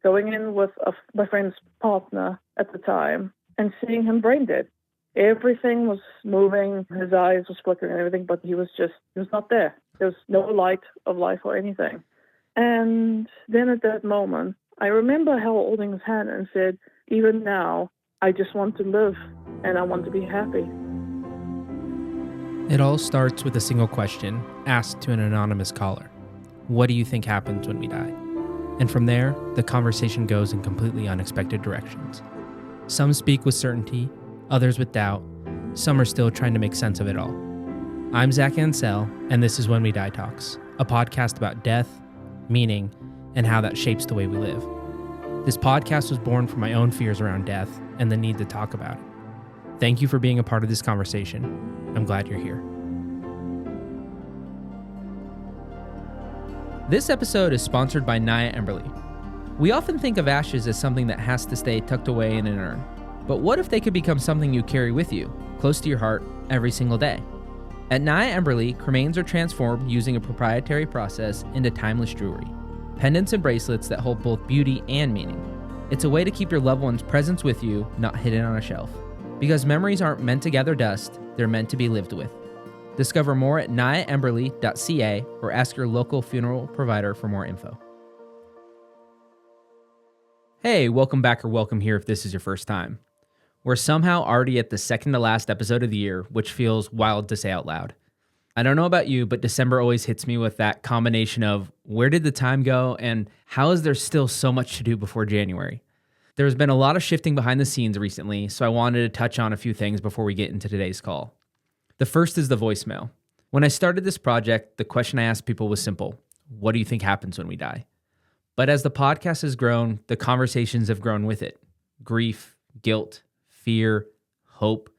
going in with my friend's partner at the time and seeing him brain dead. Everything was moving, his eyes were flickering and everything, but he was not there. There was no light of life or anything. And then at that moment, I remember holding his hand and said, even now, I just want to live and I want to be happy. It all starts with a single question asked to an anonymous caller. What do you think happens when we die? And from there, the conversation goes in completely unexpected directions. Some speak with certainty, others with doubt. Some are still trying to make sense of it all. I'm Zach Ansell, and this is When We Die Talks, a podcast about death, meaning, and how that shapes the way we live. This podcast was born from my own fears around death and the need to talk about it. Thank you for being a part of this conversation. I'm glad you're here. This episode is sponsored by Naya Emberly. We often think of ashes as something that has to stay tucked away in an urn. But what if they could become something you carry with you, close to your heart, every single day? At Naya Emberly, cremains are transformed using a proprietary process into timeless jewelry, pendants and bracelets that hold both beauty and meaning. It's a way to keep your loved one's presence with you, not hidden on a shelf. Because memories aren't meant to gather dust, they're meant to be lived with. Discover more at nayaemberly.ca or ask your local funeral provider for more info. Hey, welcome back or welcome here if this is your first time. We're somehow already at the second to last episode of the year, which feels wild to say out loud. I don't know about you, but December always hits me with that combination of where did the time go and how is there still so much to do before January? There's been a lot of shifting behind the scenes recently, so I wanted to touch on a few things before we get into today's call. The first is the voicemail. When I started this project, the question I asked people was simple. What do you think happens when we die? But as the podcast has grown, the conversations have grown with it. Grief, guilt, fear, hope,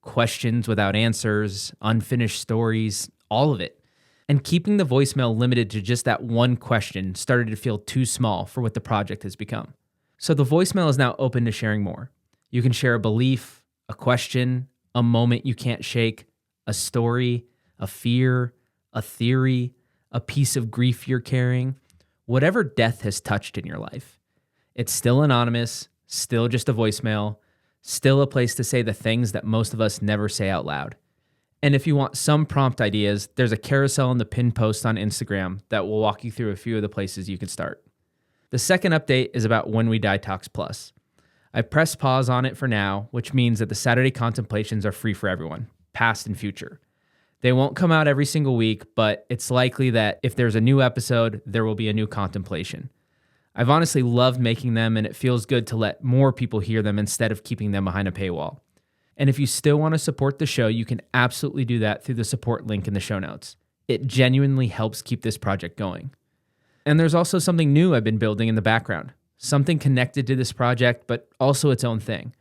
questions without answers, unfinished stories, all of it. And keeping the voicemail limited to just that one question started to feel too small for what the project has become. So the voicemail is now open to sharing more. You can share a belief, a question, a moment you can't shake, a story, a fear, a theory, a piece of grief you're carrying, whatever death has touched in your life. It's still anonymous, still just a voicemail, still a place to say the things that most of us never say out loud. And if you want some prompt ideas, there's a carousel in the pinned post on Instagram that will walk you through a few of the places you can start. The second update is about When We Die Talks Plus. I pressed pause on it for now, which means that the Saturday contemplations are free for everyone, past and future. They won't come out every single week, but it's likely that if there's a new episode, there will be a new contemplation. I've honestly loved making them, and it feels good to let more people hear them instead of keeping them behind a paywall. And if you still want to support the show, you can absolutely do that through the support link in the show notes. It genuinely helps keep this project going. And there's also something new I've been building in the background, something connected to this project, but also its own thing.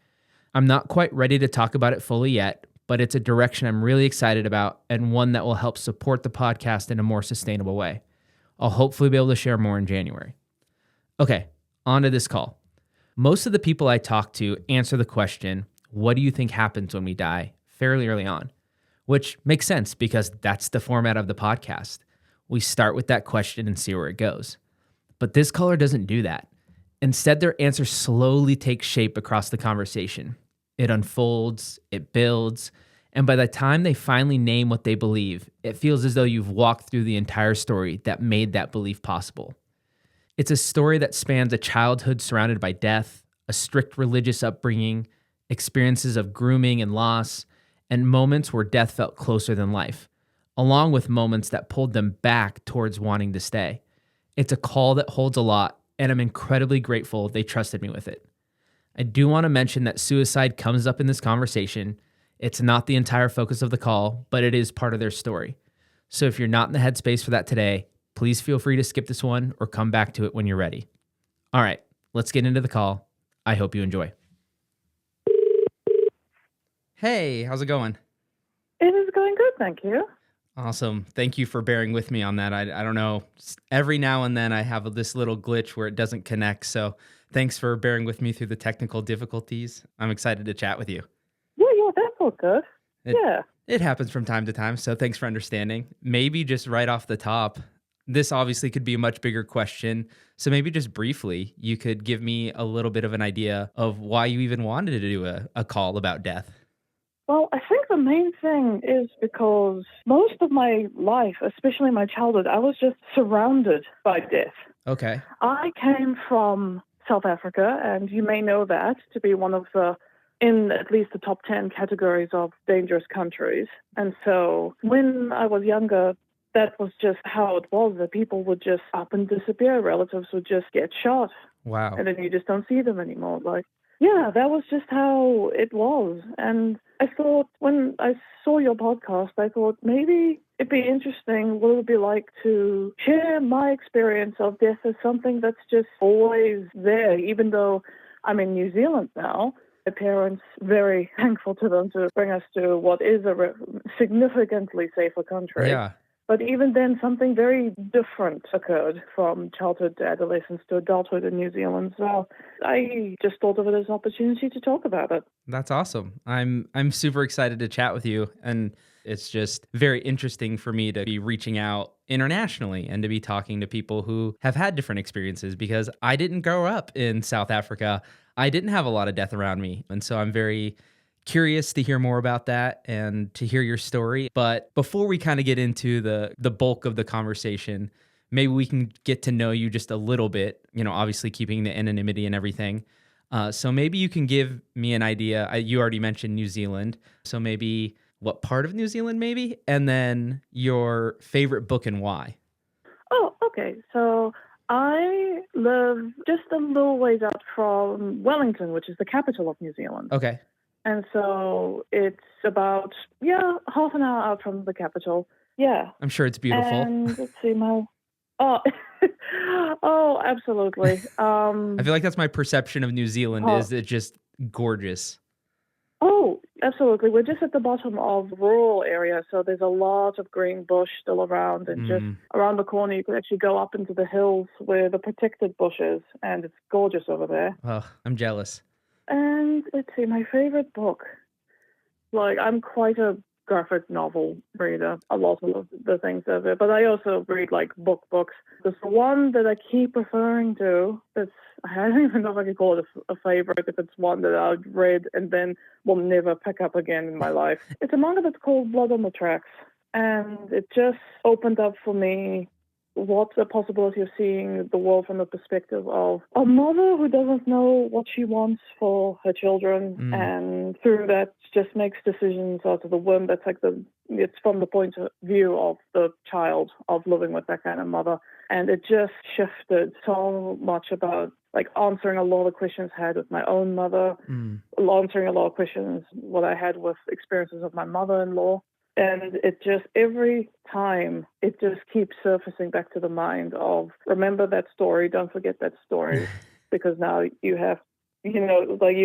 I'm not quite ready to talk about it fully yet, but it's a direction I'm really excited about and one that will help support the podcast in a more sustainable way. I'll hopefully be able to share more in January. Okay, on to this call. Most of the people I talk to answer the question, what do you think happens when we die, fairly early on, which makes sense because that's the format of the podcast. We start with that question and see where it goes. But this caller doesn't do that. Instead, their answer slowly takes shape across the conversation. It unfolds, it builds, and by the time they finally name what they believe, it feels as though you've walked through the entire story that made that belief possible. It's a story that spans a childhood surrounded by death, a strict religious upbringing, experiences of grooming and loss, and moments where death felt closer than life, along with moments that pulled them back towards wanting to stay. It's a call that holds a lot, and I'm incredibly grateful they trusted me with it. I do want to mention that suicide comes up in this conversation. It's not the entire focus of the call, but it is part of their story. So if you're not in the headspace for that today, please feel free to skip this one or come back to it when you're ready. All right, let's get into the call. I hope you enjoy. Hey, how's it going? It is going good, thank you. Awesome. Thank you for bearing with me on that. I don't know. Every now and then I have this little glitch where it doesn't connect. So thanks for bearing with me through the technical difficulties. I'm excited to chat with you. Yeah, that's all good. It happens from time to time. So thanks for understanding. Maybe just right off the top, this obviously could be a much bigger question. So maybe just briefly, you could give me a little bit of an idea of why you even wanted to do a call about death. Well, I think the main thing is because most of my life, especially my childhood, I was just surrounded by death. Okay. I came from South Africa, and you may know that to be one of the, in at least the top 10 categories of dangerous countries. And so when I was younger, that was just how it was, that people would just up and disappear. Relatives would just get shot. Wow. And then you just don't see them anymore. Yeah, that was just how it was. And I thought, when I saw your podcast, I thought maybe it'd be interesting what it would be like to share my experience of death as something that's just always there, even though I'm in New Zealand now. My parents, very thankful to them to bring us to what is a significantly safer country. Yeah. But even then, something very different occurred from childhood to adolescence to adulthood in New Zealand. So I just thought of it as an opportunity to talk about it. That's awesome. I'm super excited to chat with you, and it's just very interesting for me to be reaching out internationally and to be talking to people who have had different experiences, because I didn't grow up in South Africa. I didn't have a lot of death around me, and so I'm very curious to hear more about that and to hear your story. But before we kind of get into the bulk of the conversation, maybe we can get to know you just a little bit, obviously keeping the anonymity and everything. So maybe you can give me an idea. You already mentioned New Zealand. So maybe what part of New Zealand, maybe? And then your favorite book and why. Oh, okay. So I live just a little ways out from Wellington, which is the capital of New Zealand. Okay. And so it's about, half an hour out from the capital. Yeah. I'm sure it's beautiful. And let's see, oh, absolutely. I feel like that's my perception of New Zealand, is it just gorgeous. Oh, absolutely. We're just at the bottom of the rural area, so there's a lot of green bush still around, and just around the corner you can actually go up into the hills where the protected bush is, and it's gorgeous over there. Oh, I'm jealous. And let's see, my favorite book. I'm quite a graphic novel reader, a lot of the things of it, but I also read books. There's the one that I keep referring to. I don't even know if I can call it a favorite, if it's one that I've read and then will never pick up again in my life. It's a manga that's called Blood on the Tracks, and it just opened up for me what's the possibility of seeing the world from the perspective of a mother who doesn't know what she wants for her children, and through that just makes decisions out of the womb. It's from the point of view of the child, of living with that kind of mother. And it just shifted so much about answering a lot of questions I had with my own mother, answering a lot of questions what I had with experiences of my mother-in-law. And it just, every time, it just keeps surfacing back to the mind of, remember that story, don't forget that story, because now you have, you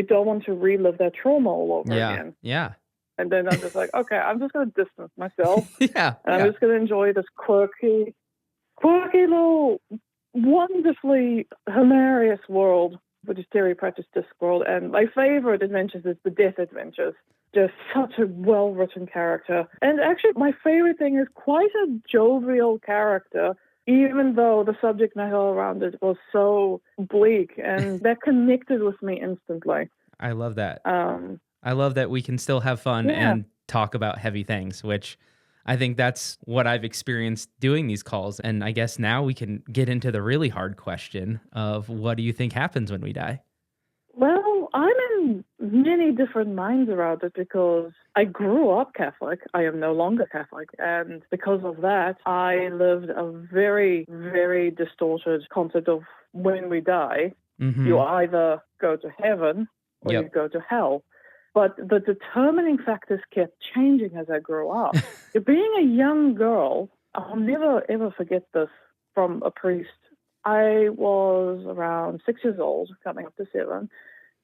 don't want to relive that trauma all over again. Yeah. And then I'm just okay, I'm just going to distance myself. And I'm just going to enjoy this quirky little, wonderfully hilarious world, which is Terry Pratchett's Discworld. And my favorite adventures is the Death Adventures. Just such a well-written character. And actually, my favorite thing is quite a jovial character, even though the subject matter around it was so bleak, and that connected with me instantly. I love that. I love that we can still have fun and talk about heavy things, which I think that's what I've experienced doing these calls. And I guess now we can get into the really hard question of, what do you think happens when we die? Well, I'm in many different minds around it, because I grew up Catholic. I am no longer Catholic. And because of that, I lived a very, very distorted concept of when we die, you either go to heaven or you go to hell. But the determining factors kept changing as I grew up. Being a young girl, I'll never, ever forget this from a priest. I was around 6 years old, coming up to 7,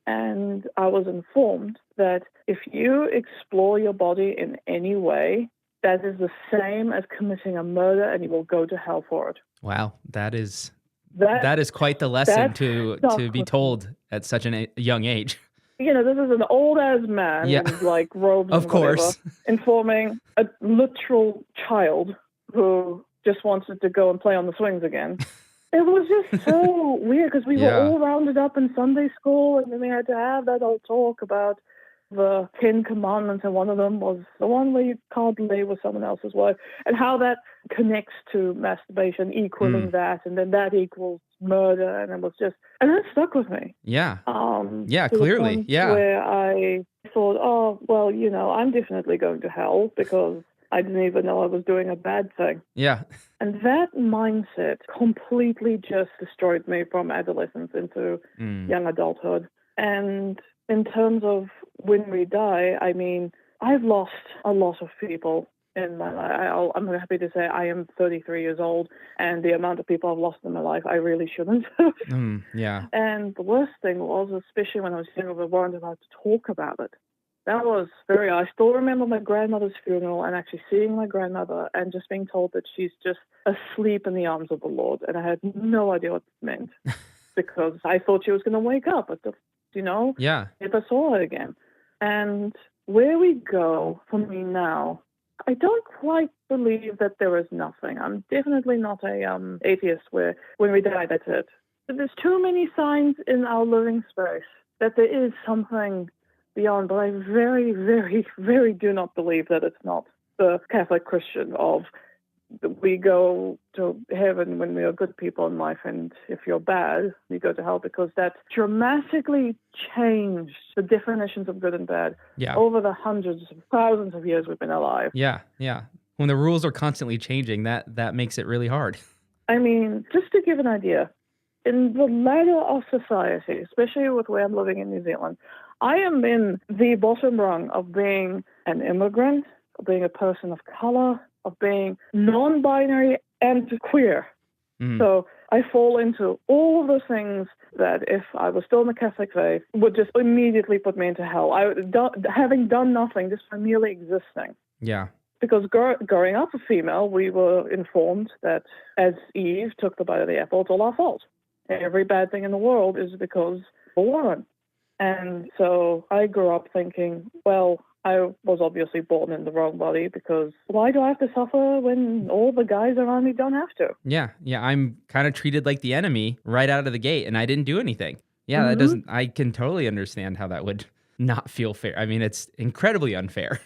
and I was informed that if you explore your body in any way, that is the same as committing a murder, and you will go to hell for it. Wow, that is quite the lesson to be told at such a young age. This is an old-ass man in robes of course, informing a literal child who just wanted to go and play on the swings again. It was just so weird because we were all rounded up in Sunday school, and then we had to have that old talk about the 10 Commandments, and one of them was the one where you can't lay with someone else's wife, and how that connects to masturbation, equaling that, and then that equals murder, and that stuck with me. Yeah. To Clearly. the point Yeah. where I thought, oh, well, I'm definitely going to hell because I didn't even know I was doing a bad thing. Yeah. And that mindset completely just destroyed me from adolescence into young adulthood. And in terms of when we die, I mean, I've lost a lot of people in my life. I'm happy to say I am 33 years old, and the amount of people I've lost in my life, I really shouldn't have. Yeah. And the worst thing was, especially when I was younger, we weren't allowed to talk about it. That was I still remember my grandmother's funeral and actually seeing my grandmother and just being told that she's just asleep in the arms of the Lord. And I had no idea what it meant because I thought she was going to wake up, if I saw her again. And where we go for me now, I don't quite believe that there is nothing. I'm definitely not a atheist where when we die, that's it. But there's too many signs in our living space that there is something beyond, but I very, very, very do not believe that it's not the Catholic Christian of we go to heaven when we are good people in life, and if you're bad, you go to hell, because that dramatically changed the definitions of good and bad over the hundreds of thousands of years we've been alive. Yeah. When the rules are constantly changing, that makes it really hard. I mean, just to give an idea, in the ladder of society, especially with where I'm living in New Zealand, I am in the bottom rung of being an immigrant, of being a person of color, of being non-binary and queer. So I fall into all of those things that if I was still in the Catholic faith would just immediately put me into hell. Having done nothing, just by merely existing. Yeah. Because growing up a female, we were informed that as Eve took the bite of the apple, it's all our fault. Every bad thing in the world is because of a woman. And so I grew up thinking, well, I was obviously born in the wrong body because why do I have to suffer when all the guys around me don't have to? Yeah. I'm kind of treated like the enemy right out of the gate, and I didn't do anything. Yeah, I can totally understand how that would not feel fair. I mean, it's incredibly unfair.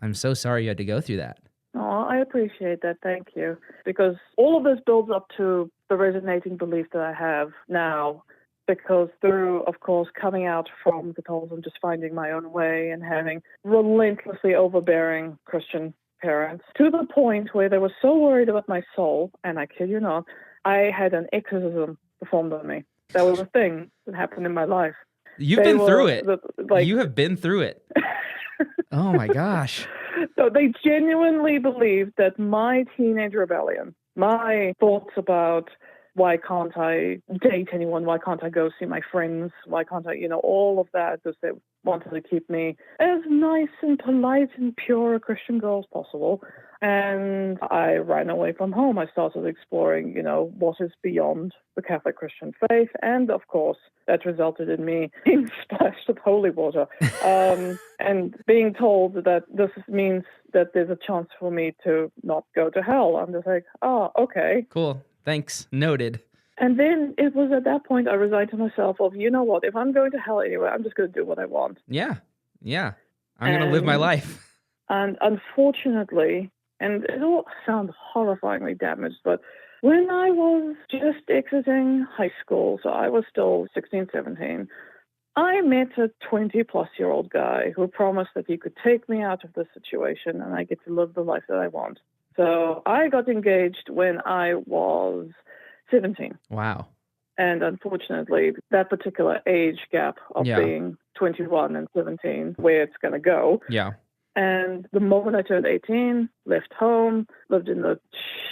I'm so sorry you had to go through that. Oh, I appreciate that. Thank you. Because all of this builds up to the resonating belief that I have now. Because through, of course, coming out from Catholicism, just finding my own way and having relentlessly overbearing Christian parents, to the point where they were so worried about my soul, and I kid you not, I had an exorcism performed on me. That was a thing that happened in my life. You've been through it. You have been through it. Oh my gosh. So they genuinely believed that my teenage rebellion, my thoughts about why can't I date anyone? Why can't I go see my friends? Why can't I, all of that, because they wanted to keep me as nice and polite and pure a Christian girl as possible. And I ran away from home. I started exploring, what is beyond the Catholic Christian faith. And of course, that resulted in me being splashed with holy water and being told that this means that there's a chance for me to not go to hell. I'm just like, oh, okay. Cool. Thanks. Noted. And then it was at that point I resigned to myself of, you know what, if I'm going to hell anyway, I'm just going to do what I want. Yeah. I'm going to live my life. And unfortunately, and it all sounds horrifyingly damaged, but when I was just exiting high school, so I was still 16, 17, I met a 20-plus-year-old guy who promised that he could take me out of this situation and I get to live the life that I want. So I got engaged when I was 17. Wow. And unfortunately, that particular age gap of being 21 and 17, where it's going to go. Yeah. And the moment I turned 18, left home, lived in a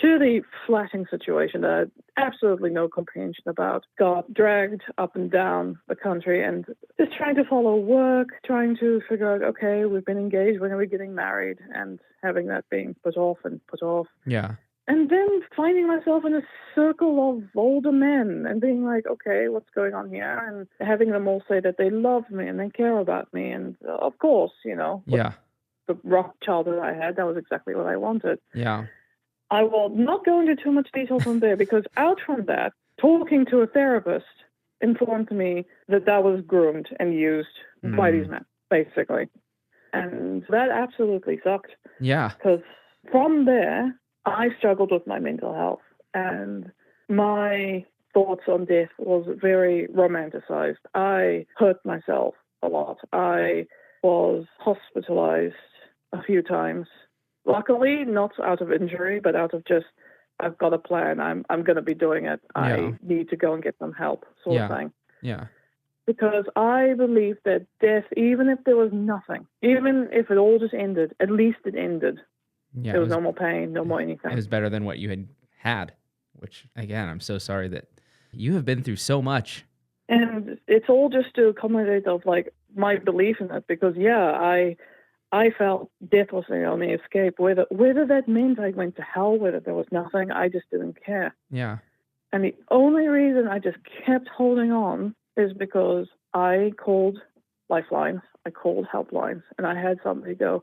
shitty, flatting situation that I had absolutely no comprehension about, got dragged up and down the country and just trying to follow work, trying to figure out, okay, we've been engaged, when are we getting married? And having that being put off and put off. Yeah. And then finding myself in a circle of older men and being like, okay, what's going on here? And having them all say that they love me and they care about me. And of course, Yeah. the rough childhood I had, that was exactly what I wanted. Yeah. I will not go into too much detail from there because out from that, talking to a therapist informed me that that was groomed and used by these men, basically. And that absolutely sucked. Yeah. Because from there, I struggled with my mental health. And my thoughts on death was very romanticized. I hurt myself a lot. I was hospitalized a few times. Luckily, not out of injury, but out of just, I've got a plan. I'm going to be doing it. Yeah. I need to go and get some help, sort of thing. Yeah. Because I believe that death, even if there was nothing, even if it all just ended, at least it ended. Yeah. There was no more pain, no more anything. It was better than what you had, which, again, I'm so sorry that you have been through so much. And it's all just to accommodate of like my belief in it, because I felt death was the only escape. Whether that meant I went to hell, whether there was nothing, I just didn't care. Yeah. And the only reason I just kept holding on is because I called lifelines, I called helplines, and I had somebody go,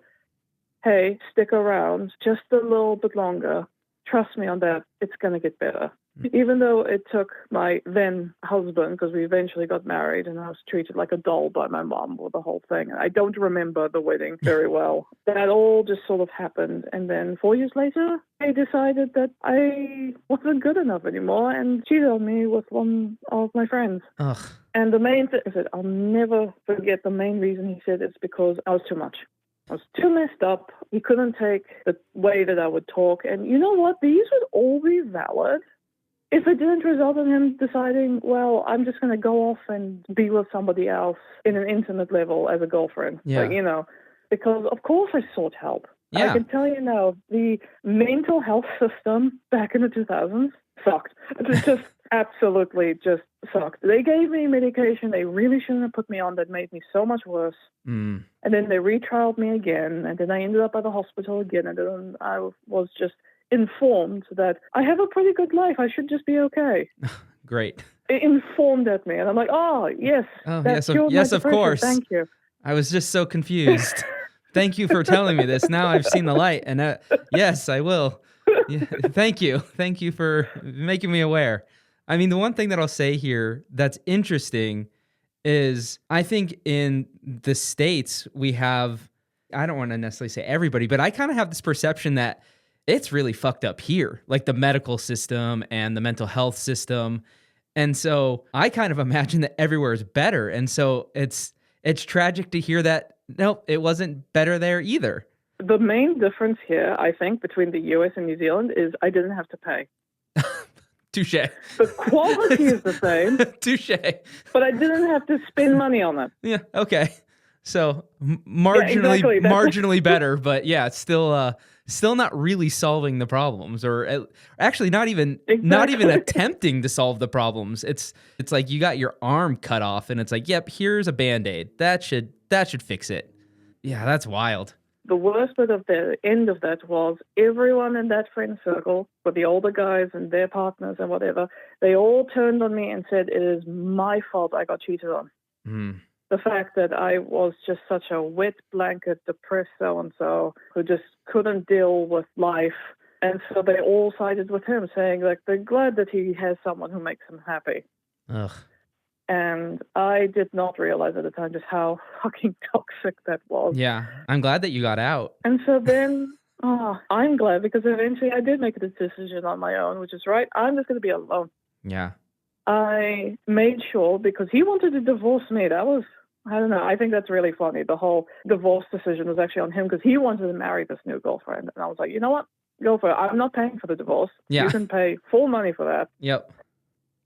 hey, stick around just a little bit longer. Trust me on that. It's going to get better. Even though it took my then husband, because we eventually got married and I was treated like a doll by my mom with the whole thing. I don't remember the wedding very well. That all just sort of happened. And then 4 years later, I decided that I wasn't good enough anymore and cheated on me with one of my friends. Ugh. And the main thing is that I'll never forget the main reason he said it's because I was too much. I was too messed up. He couldn't take the way that I would talk. And you know what? These would all be valid if it didn't result in him deciding, well, I'm just going to go off and be with somebody else in an intimate level as a girlfriend. Yeah. Like, because of course I sought help. Yeah. I can tell you now, the mental health system back in the 2000s sucked. It just absolutely just sucked. They gave me medication they really shouldn't have put me on that made me so much worse. And then they retrialed me again, and then I ended up at the hospital again, and then I was just informed that I have a pretty good life. I should just be okay. Great. It informed at me, and I'm like, oh, yes. Yes, of course. Thank you. I was just so confused. Thank you for telling me this. Now I've seen the light, and yes, I will. Yeah, thank you. Thank you for making me aware. I mean, the one thing that I'll say here that's interesting is I think in the States we have, I don't want to necessarily say everybody, but I kind of have this perception that it's really fucked up here, like the medical system and the mental health system. And so I kind of imagine that everywhere is better. And so it's tragic to hear that, nope, it wasn't better there either. The main difference here, I think, between the US and New Zealand is I didn't have to pay. Touche. The quality is the same. Touche. But I didn't have to spend money on it. Yeah, okay. So marginally better, but yeah, it's still not really solving the problems, or actually not even attempting to solve the problems. It's like you got your arm cut off, and it's like, yep, here's a Band-Aid. That should fix it. Yeah, that's wild. The worst bit of the end of that was everyone in that friend circle, with the older guys and their partners and whatever, they all turned on me and said, it is my fault I got cheated on. The fact that I was just such a wet blanket, depressed so-and-so who just couldn't deal with life. And so they all sided with him, saying like they're glad that he has someone who makes him happy. Ugh. And I did not realize at the time just how fucking toxic that was. Yeah, I'm glad that you got out. And so then, I'm glad, because eventually I did make a decision on my own, which is right. I'm just going to be alone. Yeah. I made sure, because he wanted to divorce me. That was, I don't know, I think that's really funny. The whole divorce decision was actually on him, because he wanted to marry this new girlfriend. And I was like, you know what? Go for it. I'm not paying for the divorce. Yeah. You can pay full money for that. Yep.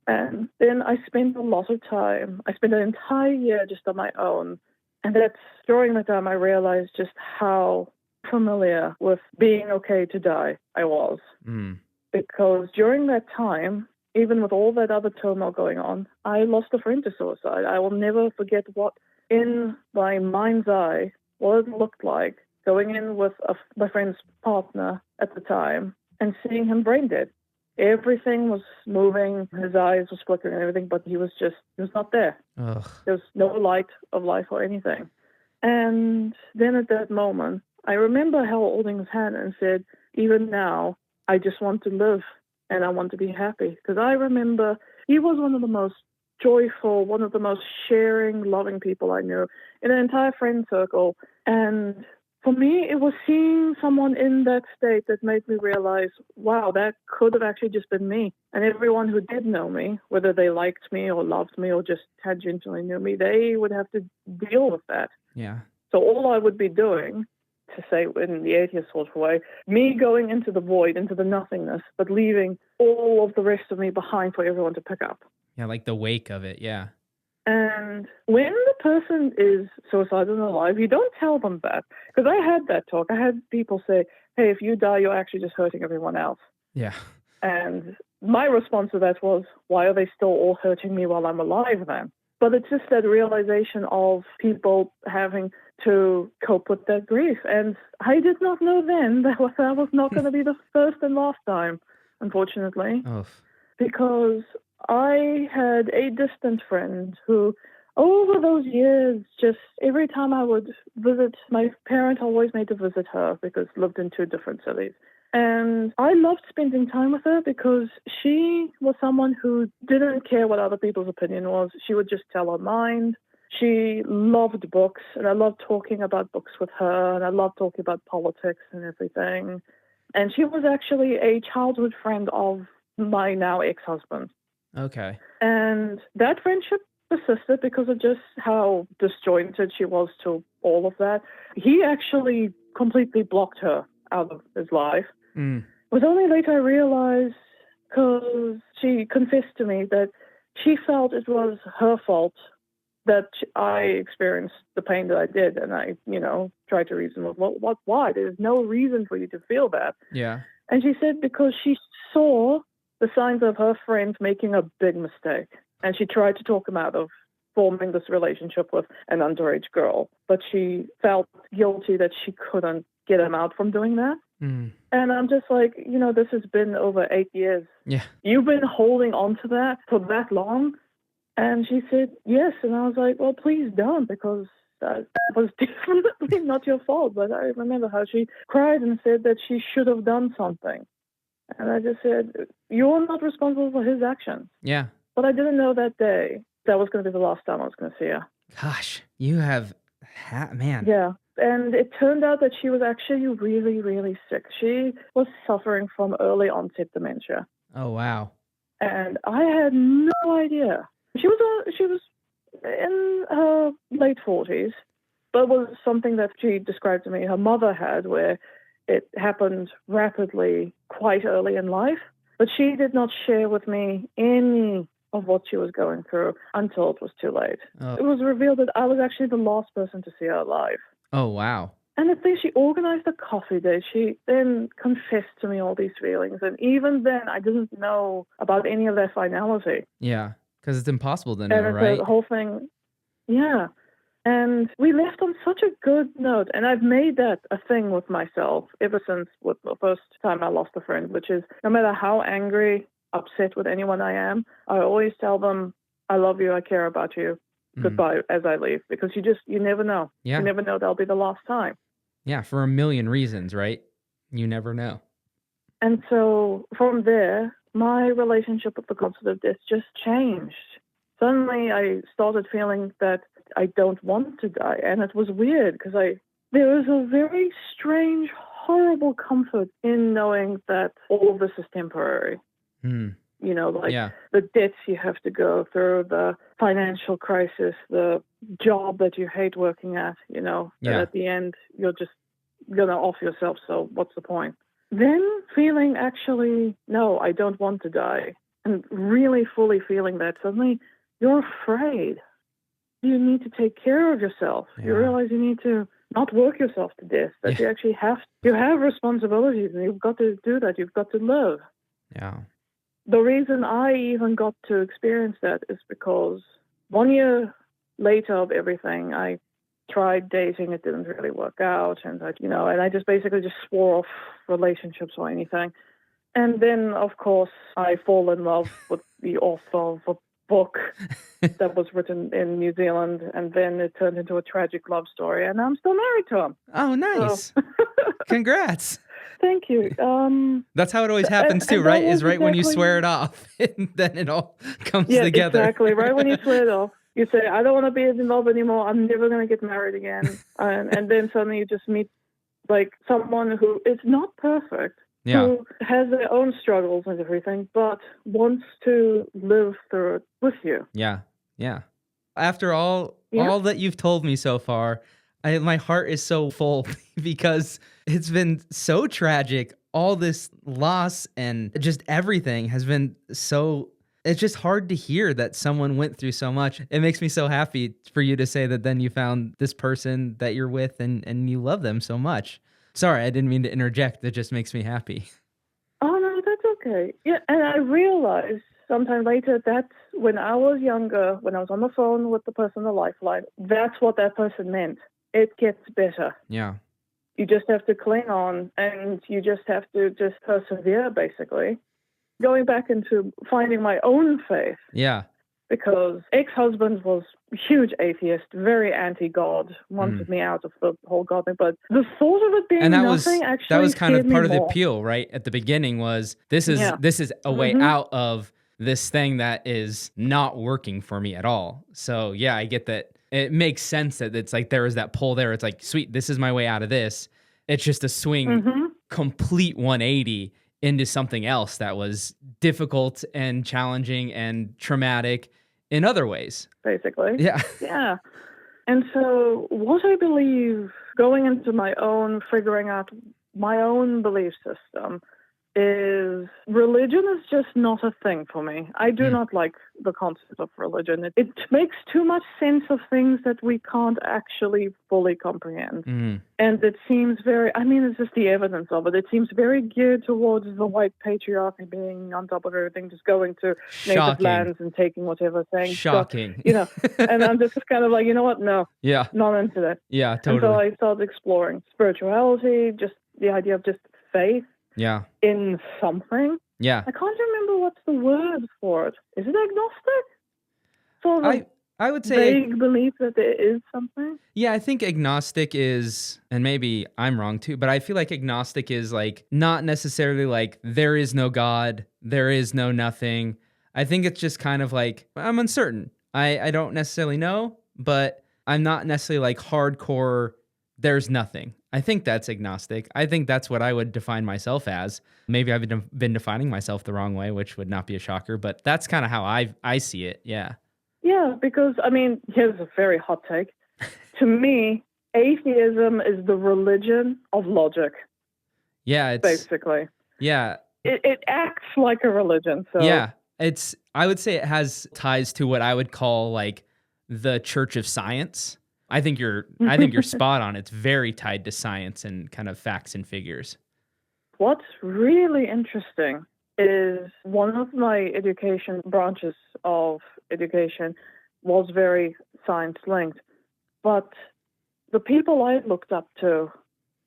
And then I spent a lot of time. I spent an entire year just on my own. And that's during the time I realized just how familiar with being okay to die I was. Because during that time, even with all that other turmoil going on, I lost a friend to suicide. I will never forget what, in my mind's eye, what it looked like going in with my friend's partner at the time and seeing him brain dead. Everything was moving, his eyes were flickering and everything, but he was not there. Ugh. There was no light of life or anything. And then at that moment, I remember holding his hand and said, even now, I just want to live and I want to be happy. Because I remember he was one of the most joyful, one of the most sharing, loving people I knew in an entire friend circle. And for me, it was seeing someone in that state that made me realize, wow, that could have actually just been me. And everyone who did know me, whether they liked me or loved me or just tangentially knew me, they would have to deal with that. Yeah. So all I would be doing, to say in the atheist sort of way, me going into the void, into the nothingness, but leaving all of the rest of me behind for everyone to pick up. Yeah, like the wake of it. Yeah. And when the person is suicidal and alive, you don't tell them that. Because I had that talk. I had people say, hey, if you die, you're actually just hurting everyone else. Yeah. And my response to that was, why are they still all hurting me while I'm alive then? But it's just that realization of people having to cope with that grief. And I did not know then that was not going to be the first and last time, unfortunately. Oh. Because I had a distant friend who, over those years, just every time I would visit, my parent always made to visit her because lived in two different cities. And I loved spending time with her because she was someone who didn't care what other people's opinion was. She would just tell her mind. She loved books, and I loved talking about books with her, and I loved talking about politics and everything. And she was actually a childhood friend of my now ex-husband. Okay. And that friendship persisted because of just how disjointed she was to all of that. He actually completely blocked her out of his life. It was only later I realized, because she confessed to me that she felt it was her fault that I experienced the pain that I did. And I, tried to reason with, why? There's no reason for you to feel that. Yeah. And she said because she saw the signs of her friend making a big mistake. And she tried to talk him out of forming this relationship with an underage girl. But she felt guilty that she couldn't get him out from doing that. And I'm just like, this has been over 8 years. Yeah. You've been holding on to that for that long? And she said, yes. And I was like, well, please don't, because that was definitely not your fault. But I remember how she cried and said that she should have done something. And I just said, you're not responsible for his actions. Yeah. But I didn't know that day that was going to be the last time I was going to see her. Gosh, you have, man. Yeah. And it turned out that she was actually really, really sick. She was suffering from early onset dementia. Oh, wow. And I had no idea. She was in her late 40s, but it was something that she described to me her mother had, where it happened rapidly quite early in life. But she did not share with me any of what she was going through until it was too late. It was revealed that I was actually the last person to see her alive. Oh, wow. And the thing, she organized a coffee date. She then confessed to me all these feelings. And even then, I didn't know about any of their finality. Yeah, because it's impossible to know, right? The whole thing, yeah. And we left on such a good note. And I've made that a thing with myself ever since with the first time I lost a friend, which is no matter how angry, upset with anyone I am, I always tell them, I love you, I care about you. Goodbye as I leave, because you never know. Yeah. You never know that'll be the last time. Yeah, for a million reasons, right? You never know. And so from there, my relationship with the concept of death just changed. Suddenly I started feeling that I don't want to die. And it was weird because there was a very strange, horrible comfort in knowing that all of this is temporary. The debts you have to go through, the financial crisis, the job that you hate working at, that at the end you're just going to off yourself, so what's the point? Then feeling actually, no, I don't want to die, and really fully feeling that suddenly you're afraid. You need to take care of yourself. Yeah. You realize you need to not work yourself to death, that you actually have responsibilities, and you've got to do that. You've got to live. Yeah. The reason I even got to experience that is because 1 year later of everything, I tried dating. It didn't really work out. And I just basically just swore off relationships or anything. And then, of course, I fall in love with the author of a book that was written in New Zealand. And then it turned into a tragic love story. And I'm still married to him. Oh, nice. So. Congrats. Thank you. That's how it always happens too, and that right? was Is right when you exactly, swear it off, and then it all comes yeah, together. exactly. Right when you swear it off, you say, I don't want to be in love anymore. I'm never going to get married again. And then suddenly you just meet like someone who is not perfect, Yeah. who has their own struggles and everything, but wants to live through it with you. Yeah. Yeah. After all Yeah. that you've told me so far, my heart is so full because it's been so tragic. All this loss and just everything has been so, it's just hard to hear that someone went through so much. It makes me so happy for you to say that then you found this person that you're with and you love them so much. Sorry, I didn't mean to interject. It just makes me happy. Oh, no, that's okay. Yeah, and I realized sometime later that when I was younger, when I was on the phone with the person on the lifeline, that's what that person meant. It gets better. Yeah. You just have to cling on and you just have to just persevere, basically. Going back into finding my own faith, Yeah. because ex-husband was a huge atheist, very anti-God, wanted me out of the whole God thing. But the thought of it being And nothing that actually was kind of scared me part of the more. appeal, right? At the beginning was this is Yeah. a way out of this thing that is not working for me at all. So yeah, I get that. It makes sense that it's like there is that pull there. It's like, sweet, this is my way out of this. It's just a swing complete 180 into something else that was difficult and challenging and traumatic in other ways. Basically. Yeah. Yeah. And so what I believe going into my own, figuring out my own belief system is religion is just not a thing for me. I do not like the concept of religion. It makes too much sense of things that we can't actually fully comprehend. And it seems very, I mean, it's just the evidence of it. It seems very geared towards the white patriarchy being on top of everything, just going to native lands and taking whatever thing. Shocking. So, and I'm just kind of like, you know what? No. Yeah. Not into that. Yeah, totally. And so I started exploring spirituality, just the idea of just faith. Yeah. In something. Yeah. I can't remember what's the word for it. Is it agnostic? Sort of I would say vague belief that there is something. Yeah, I think agnostic is, and maybe I'm wrong too, but I feel like agnostic is like not necessarily like there is no God, there is no nothing. I think it's just kind of like I'm uncertain. I don't necessarily know, but I'm not necessarily like hardcore there's nothing. I think that's agnostic. I think that's what I would define myself as. Maybe I've been defining myself the wrong way, which would not be a shocker, but that's kind of how I see it. Yeah. Yeah, because, I mean, here's a very hot take. To me, atheism is the religion of logic. Yeah, it's basically. Yeah. It acts like a religion. So yeah, I would say it has ties to what I would call like the Church of Science. I think you're spot on. It's very tied to science and kind of facts and figures. What's really interesting is one of my education branches of education was very science linked. But the people I looked up to,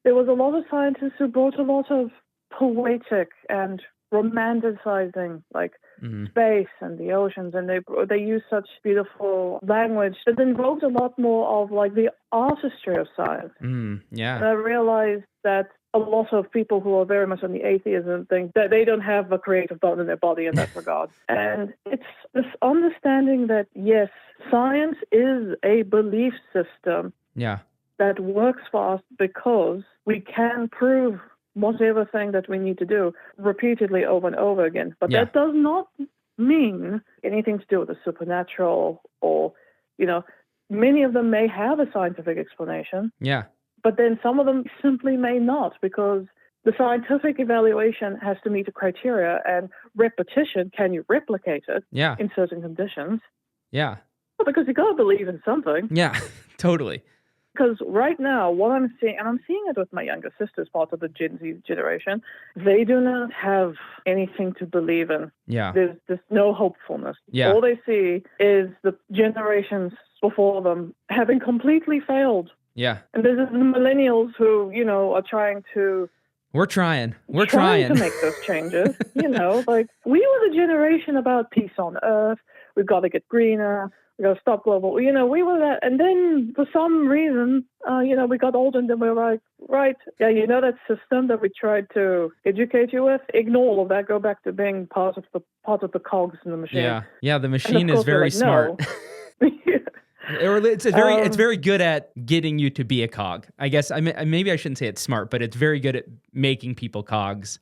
there was a lot of scientists who brought a lot of poetic and romanticizing, like space and the oceans, and they use such beautiful language that invoked a lot more of like the artistry of science. Yeah. And I realized that a lot of people who are very much on the atheism thing, that they don't have a creative bone in their body in that regard. And it's this understanding that, yes, science is a belief system that works for us because we can prove whatever thing that we need to do repeatedly over and over again. But that does not mean anything to do with the supernatural or, many of them may have a scientific explanation. Yeah. But then some of them simply may not, because the scientific evaluation has to meet a criteria, and repetition, can you replicate it in certain conditions? Yeah. Well, because you got to believe in something. Yeah, totally. Because right now, what I'm seeing, and I'm seeing it with my younger sisters, part of the Gen Z generation, they do not have anything to believe in. Yeah. There's no hopefulness. Yeah. All they see is the generations before them having completely failed. Yeah. And there's the millennials who, are trying to... We're trying to make those changes. Like, we were the generation about peace on earth. We've got to get greener. We got to stop global. We were that. And then for some reason, we got older and then we were like, right, yeah, that system that we tried to educate you with, ignore all of that, go back to being part of the cogs in the machine. Yeah, the machine is very smart. No. It's very good at getting you to be a cog. I guess maybe I shouldn't say it's smart, but it's very good at making people cogs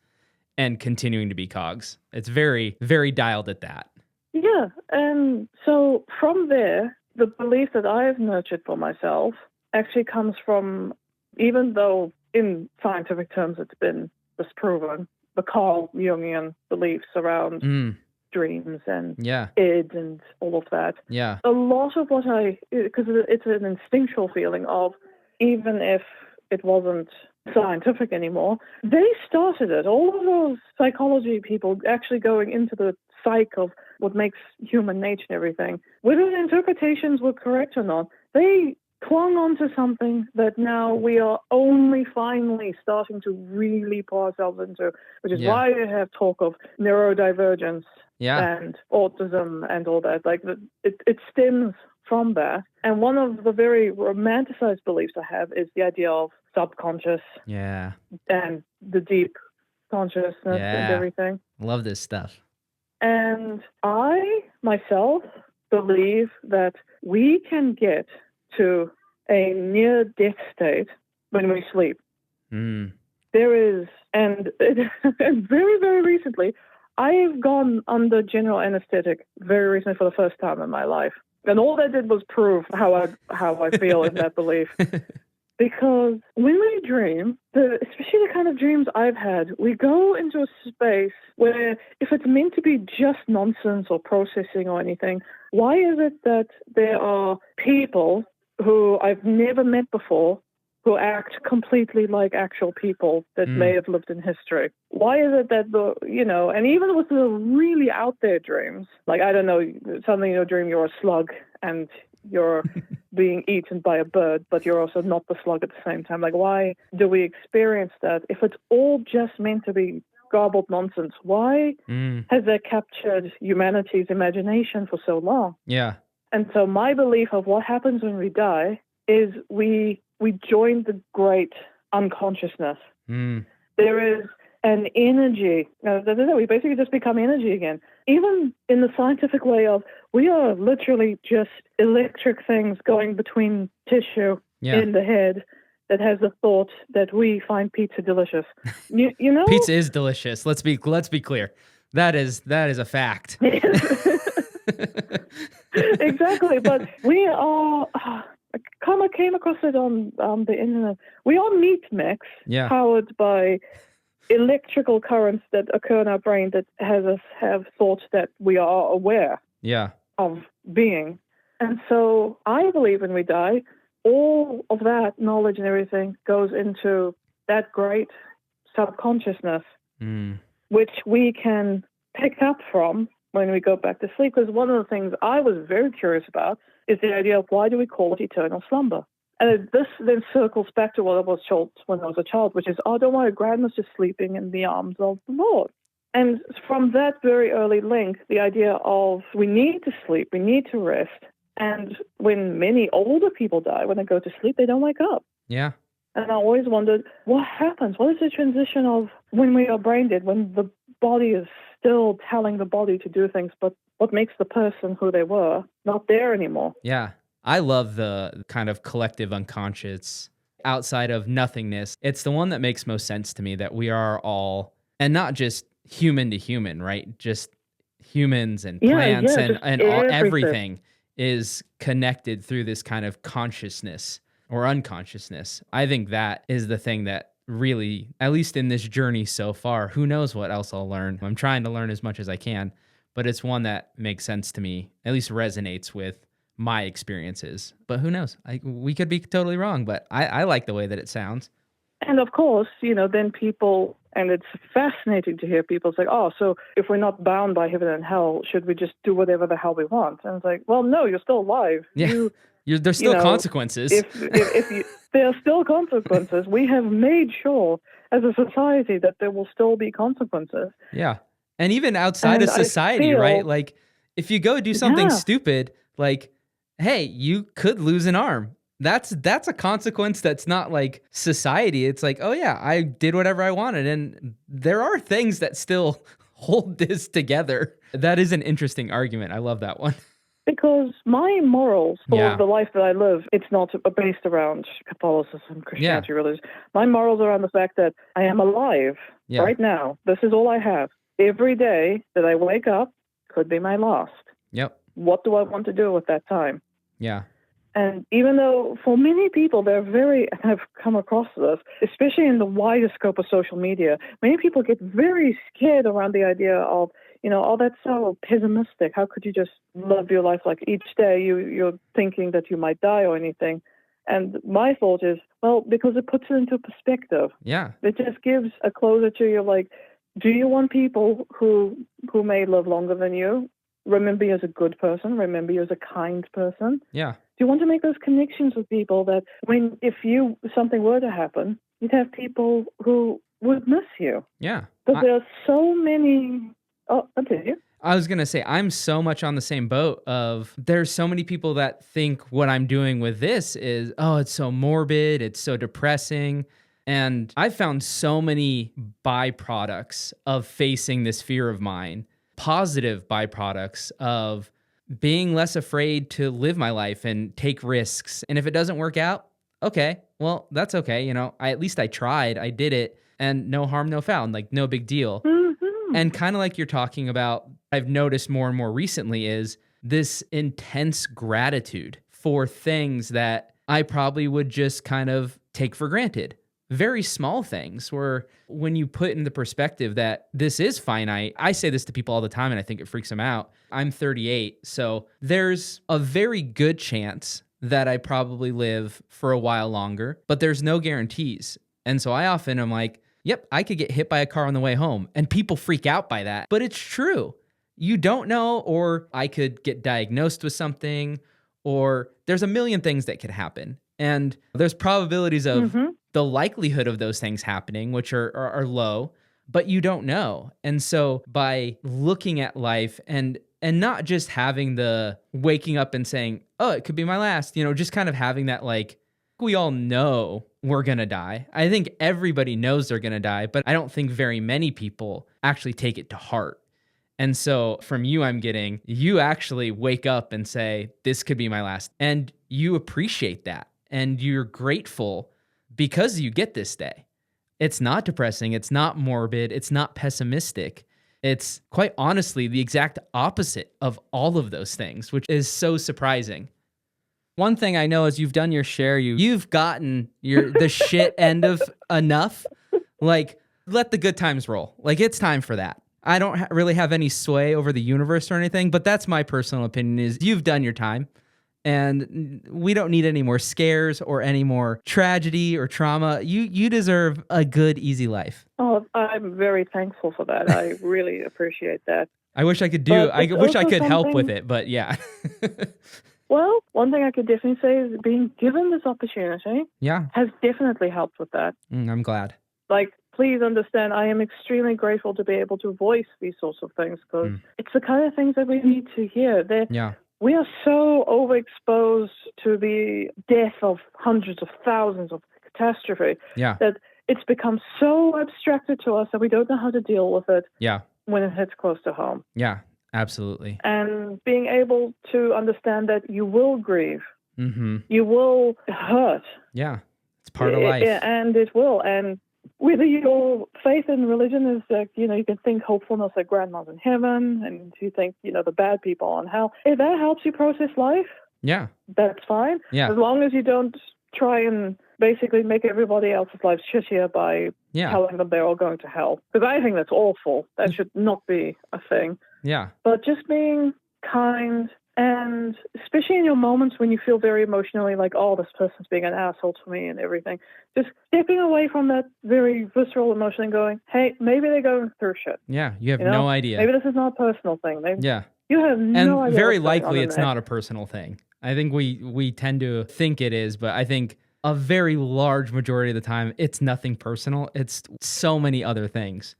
and continuing to be cogs. It's very, very dialed at that. Yeah, and so from there, the belief that I've nurtured for myself actually comes from, even though in scientific terms it's been disproven, the Carl Jungian beliefs around dreams and id and all of that. Yeah. A lot of what because it's an instinctual feeling of, even if it wasn't scientific anymore, they started it. All of those psychology people actually going into the psyche of what makes human nature and everything, whether the interpretations were correct or not, they clung on to something that now we are only finally starting to really pour ourselves into, which is why we have talk of neurodivergence and autism and all that. Like, it stems from that. And one of the very romanticized beliefs I have is the idea of subconscious and the deep consciousness and everything. Love this stuff. And I, myself, believe that we can get to a near-death state when we sleep. There is, and very, very recently, I've gone under general anesthetic very recently for the first time in my life. And all that did was prove how I feel in that belief. Because when we dream, especially the kind of dreams I've had, we go into a space where if it's meant to be just nonsense or processing or anything, why is it that there are people who I've never met before who act completely like actual people that may have lived in history? Why is it that and even with the really out there dreams, like, I don't know, suddenly in your dream you're a slug and you're being eaten by a bird, but you're also not the slug at the same time. Like, why do we experience that? If it's all just meant to be garbled nonsense, why has that captured humanity's imagination for so long? Yeah. And so my belief of what happens when we die is we join the great unconsciousness. There is an energy. We basically just become energy again. Even in the scientific way of, we are literally just electric things going between tissue in the head that has the thought that we find pizza delicious. You know, pizza is delicious. Let's be clear. That is a fact. Exactly, but we are. I came across it on the internet. We are meat mix powered by electrical currents that occur in our brain that has us have thoughts that we are aware of being. And so I believe when we die, all of that knowledge and everything goes into that great subconsciousness, which we can pick up from when we go back to sleep. Because one of the things I was very curious about is the idea of, why do we call it eternal slumber? And this then circles back to what I was told when I was a child, which is, oh, don't worry, grandma's just sleeping in the arms of the Lord. And from that very early link, the idea of, we need to sleep, we need to rest. And when many older people die, when they go to sleep, they don't wake up. Yeah. And I always wondered, what happens? What is the transition of when we are brain dead, when the body is still telling the body to do things, but what makes the person who they were not there anymore? Yeah. I love the kind of collective unconscious outside of nothingness. It's the one that makes most sense to me, that we are all, and not just human to human, right? Just humans and plants and all, everything is connected through this kind of consciousness or unconsciousness. I think that is the thing that really, at least in this journey so far, who knows what else I'll learn. I'm trying to learn as much as I can, but it's one that makes sense to me, at least resonates with my experiences. But who knows? We could be totally wrong, but I like the way that it sounds. And of course, then people, and it's fascinating to hear people say, oh, so if we're not bound by heaven and hell, should we just do whatever the hell we want? And it's like, well, no, you're still alive. Yeah. There's still consequences. If there are still consequences, we have made sure as a society that there will still be consequences. Yeah. And even outside of society, right? Like, if you go do something stupid, like, hey, you could lose an arm. That's a consequence that's not like society. It's like, oh yeah, I did whatever I wanted. And there are things that still hold this together. That is an interesting argument. I love that one. Because my morals for Yeah. the life that I live, it's not based around Catholicism, Christianity, religion. My morals are on the fact that I am alive right now. This is all I have. Every day that I wake up could be my last. Yep. What do I want to do with that time? Yeah. And even though for many people, they're very, and I've come across this, especially in the wider scope of social media, many people get very scared around the idea of, oh, that's so pessimistic. How could you just live your life like each day you're thinking that you might die or anything? And my thought is, well, because it puts it into perspective. Yeah. It just gives a closer to you, like, do you want people who may live longer than you remember you as a good person, remember you as a kind person? Yeah. Do you want to make those connections with people that if something were to happen, you'd have people who would miss you? Yeah. But there are so many. Oh, continue. I was going to say, I'm so much on the same boat of there's so many people that think what I'm doing with this is, oh, it's so morbid, it's so depressing. And I've found so many byproducts of facing this fear of mine, positive byproducts of being less afraid to live my life and take risks. And if it doesn't work out, okay, well, that's okay. At least I tried, I did it, and no harm, no foul, like no big deal. And kind of like you're talking about, I've noticed more and more recently is this intense gratitude for things that I probably would just kind of take for granted. Very small things where when you put in the perspective that this is finite, I say this to people all the time and I think it freaks them out. I'm 38, so there's a very good chance that I probably live for a while longer, but there's no guarantees. And so I often am like, yep, I could get hit by a car on the way home, and people freak out by that, but it's true. You don't know, or I could get diagnosed with something, or there's a million things that could happen. And there's probabilities of the likelihood of those things happening, which are low, but you don't know. And so by looking at life and not just having the waking up and saying, oh, it could be my last, just kind of having that, like, we all know we're going to die. I think everybody knows they're going to die, but I don't think very many people actually take it to heart. And so from you, I'm getting, you actually wake up and say, this could be my last. And you appreciate that. And you're grateful because you get this day. It's not depressing. It's not morbid. It's not pessimistic. It's quite honestly the exact opposite of all of those things, which is so surprising. One thing I know is you've done your share. You've gotten the shit end of enough. Like, let the good times roll. Like, it's time for that. I don't really have any sway over the universe or anything, but that's my personal opinion is you've done your time. And we don't need any more scares or any more tragedy or trauma. You deserve a good, easy life. Oh, I'm very thankful for that. I really appreciate that. I wish I could wish I could help with it, but yeah. Well, one thing I could definitely say is being given this opportunity has definitely helped with that. I'm glad. Like, please understand, I am extremely grateful to be able to voice these sorts of things because it's the kind of things that we need to hear. We are so overexposed to the death of hundreds of thousands of catastrophe that it's become so abstracted to us that we don't know how to deal with it when it hits close to home. Yeah, absolutely. And being able to understand that you will grieve. You will hurt. Yeah, it's part of life. And it will. And whether your faith in religion is that, you can think hopefulness that grandma's in heaven and you think, the bad people on hell. If that helps you process life, that's fine. Yeah. As long as you don't try and basically make everybody else's lives shittier by telling them they're all going to hell. Because I think that's awful. That should not be a thing. Yeah. But just being kind, and especially in your moments when you feel very emotionally like, oh, this person's being an asshole to me and everything, just stepping away from that very visceral emotion and going, hey, maybe they're going through shit. Yeah, you have no idea. Maybe this is not a personal thing. You have no idea. And very likely it's not a personal thing. I think we tend to think it is, but I think a very large majority of the time, it's nothing personal. It's so many other things.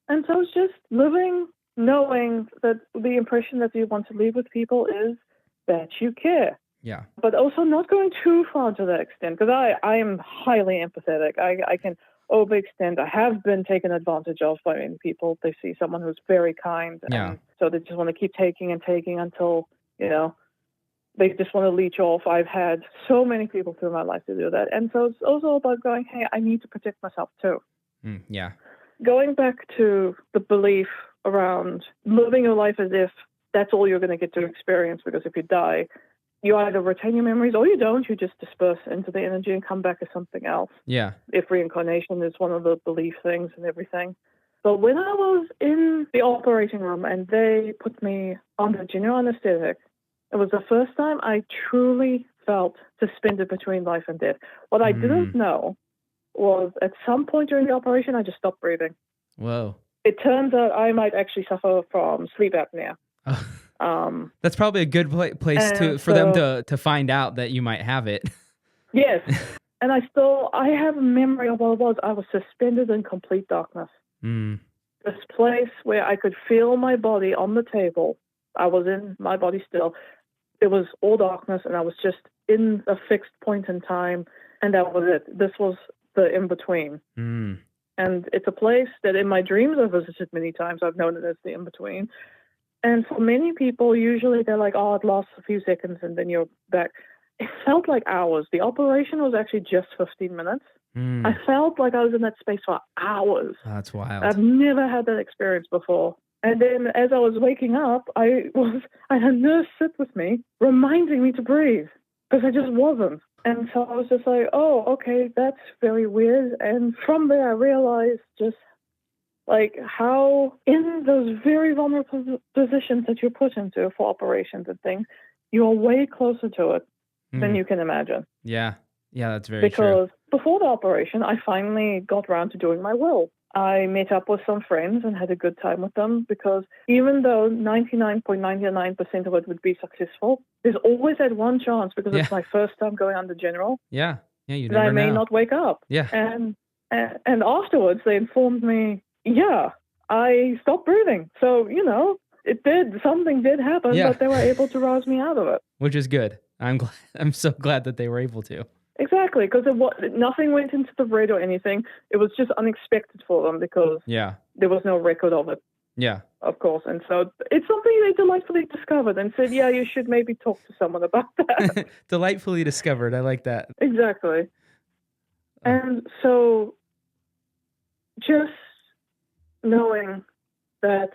And so it's just living knowing that the impression that you want to leave with people is that you care. Yeah. But also not going too far to that extent, because I am highly empathetic. I can overextend. I have been taken advantage of by many people. They see someone who's very kind, Yeah. and so they just want to keep taking and taking until, they just want to leech off. I've had so many people through my life to do that. And so it's also about going, hey, I need to protect myself too. Yeah. Going back to the belief around living your life as if that's all you're going to get to experience, because if you die, you either retain your memories or you don't. You just disperse into the energy and come back as something else. Yeah. If reincarnation is one of the belief things and everything. But when I was in the operating room and they put me under general anesthetic, it was the first time I truly felt suspended between life and death. What I didn't know was at some point during the operation, I just stopped breathing. Whoa. It turns out I might actually suffer from sleep apnea. That's probably a good place for them to find out that you might have it. Yes. And I have a memory of what it was. I was suspended in complete darkness. This place where I could feel my body on the table. I was in my body still. It was all darkness, and I was just in a fixed point in time, and that was it. This was the in-between. And it's a place that in my dreams I've visited many times. I've known it as the in-between. And for many people, usually they're like, oh, it lasts a few seconds, and then you're back. It felt like hours. The operation was actually just 15 minutes. I felt like I was in that space for hours. Oh, that's wild. I've never had that experience before. And then as I was waking up, I had a nurse sit with me, reminding me to breathe, because I just wasn't. And so I was just like, oh, okay, that's very weird. And from there, I realized just like how in those very vulnerable positions that you're put into for operations and things, you're way closer to it than you can imagine. Yeah. Yeah, that's very true. Because before the operation, I finally got around to doing my will. I met up with some friends and had a good time with them, because even though 99.99% of it would be successful, there's always that one chance, because it's my first time going under general. Yeah. Yeah, you never know. I may not wake up. Yeah. And afterwards, they informed me, I stopped breathing. So, something did happen, but they were able to rouse me out of it. Which is good. I'm so glad that they were able to. Exactly, because nothing went into the red or anything. It was just unexpected for them, because there was no record of it. Yeah. Of course. And so it's something they delightfully discovered and said, you should maybe talk to someone about that. Delightfully discovered. I like that. Exactly. And so just knowing that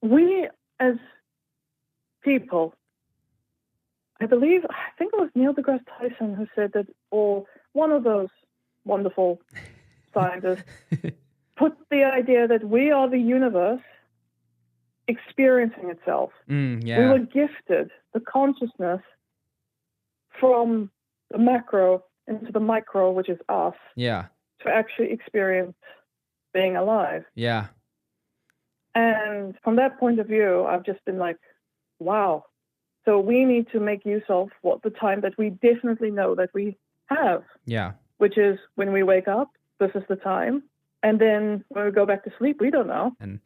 we as people, I think it was Neil deGrasse Tyson who said that, or one of those wonderful scientists, put the idea that we are the universe experiencing itself. We were gifted the consciousness from the macro into the micro, which is us, to actually experience being alive. Yeah. And from that point of view, I've just been like, wow. So we need to make use of the time that we definitely know that we have. Yeah. Which is when we wake up, this is the time. And then when we go back to sleep, we don't know. And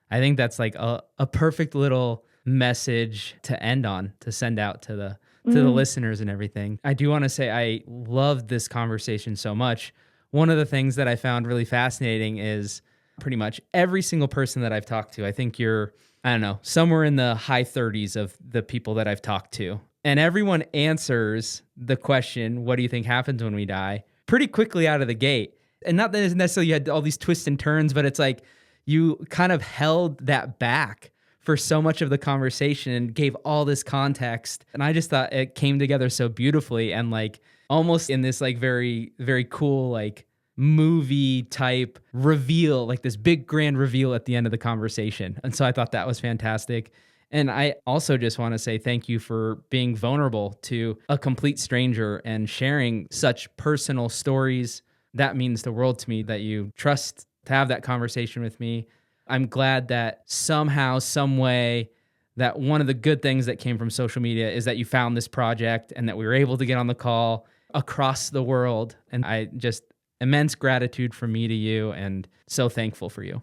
I think that's like a perfect little message to end on, to send out to the listeners and everything. I do want to say I loved this conversation so much. One of the things that I found really fascinating is pretty much every single person that I've talked to, I think you're, I don't know, somewhere in the high 30s of the people that I've talked to. And everyone answers the question, what do you think happens when we die? Pretty quickly out of the gate. And not that necessarily you had all these twists and turns, but it's like you kind of held that back for so much of the conversation and gave all this context. And I just thought it came together so beautifully and like almost in this like very, very cool, like movie type reveal, like this big grand reveal at the end of the conversation. And so I thought that was fantastic. And I also just want to say thank you for being vulnerable to a complete stranger and sharing such personal stories. That means the world to me that you trust to have that conversation with me. I'm glad that somehow, some way, that one of the good things that came from social media is that you found this project and that we were able to get on the call across the world. And I just immense gratitude from me to you and so thankful for you.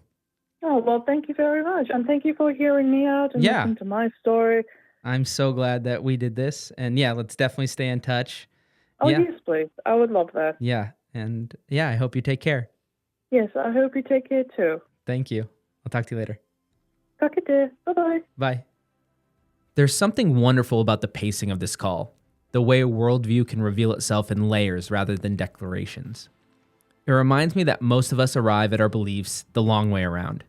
Oh, well, thank you very much. And thank you for hearing me out and listening to my story. I'm so glad that we did this. And yeah, let's definitely stay in touch. Oh, Yeah. yes, please. I would love that. Yeah. And yeah, I hope you take care. Yes, I hope you take care too. Thank you. I'll talk to you later. Talk it there. Bye-bye. Bye. There's something wonderful about the pacing of this call, the way a worldview can reveal itself in layers rather than declarations. It reminds me that most of us arrive at our beliefs the long way around,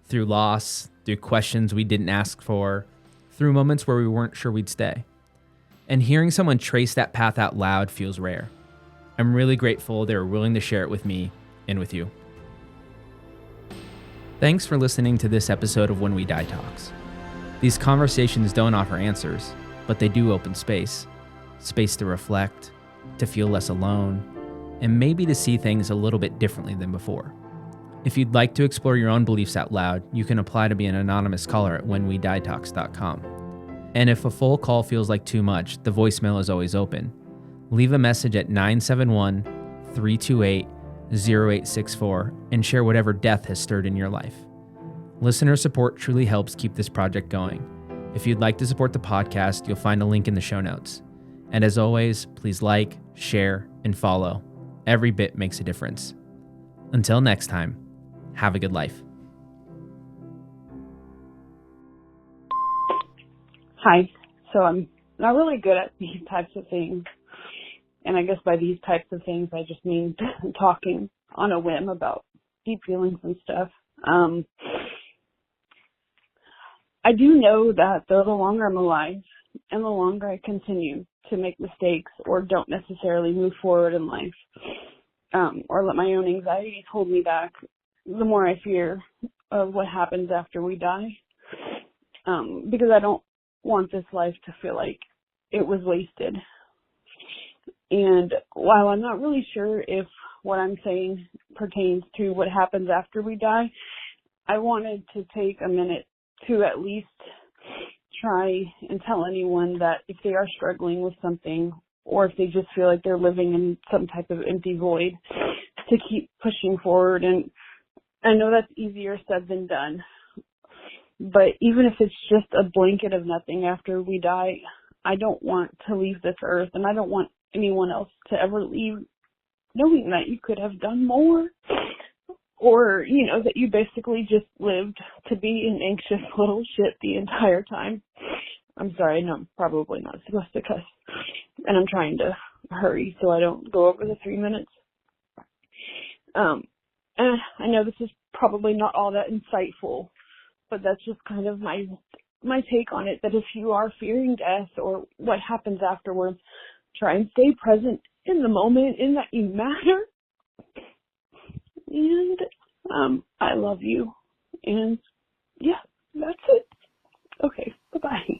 through loss, through questions we didn't ask for, through moments where we weren't sure we'd stay. And hearing someone trace that path out loud feels rare. I'm really grateful they were willing to share it with me and with you. Thanks for listening to this episode of When We Die Talks. These conversations don't offer answers, but they do open space. Space to reflect, to feel less alone, and maybe to see things a little bit differently than before. If you'd like to explore your own beliefs out loud, you can apply to be an anonymous caller at whenwedietalks.com. And if a full call feels like too much, the voicemail is always open. Leave a message at 971-328-0864 and share whatever death has stirred in your life. Listener support truly helps keep this project going. If you'd like to support the podcast, you'll find a link in the show notes. And as always, please like, share, and follow. Every bit makes a difference. Until next time, have a good life. Hi. So I'm not really good at these types of things. And I guess by these types of things, I just mean talking on a whim about deep feelings and stuff. I do know that the longer I'm alive and the longer I continue to make mistakes or don't necessarily move forward in life, or let my own anxieties hold me back, the more I fear of what happens after we die. Because I don't want this life to feel like it was wasted. And while I'm not really sure if what I'm saying pertains to what happens after we die, I wanted to take a minute to at least try and tell anyone that if they are struggling with something, or if they just feel like they're living in some type of empty void, to keep pushing forward. And I know that's easier said than done, but even if it's just a blanket of nothing after we die, I don't want to leave this earth, and I don't want anyone else to ever leave knowing that you could have done more, or, that you basically just lived to be an anxious little shit the entire time. I'm sorry, I know I'm probably not supposed to cuss, and I'm trying to hurry so I don't go over the 3 minutes. And I know this is probably not all that insightful, but that's just kind of my take on it, that if you are fearing death or what happens afterwards, try and stay present in the moment, in that you matter. And I love you. And yeah, that's it. Okay, bye-bye.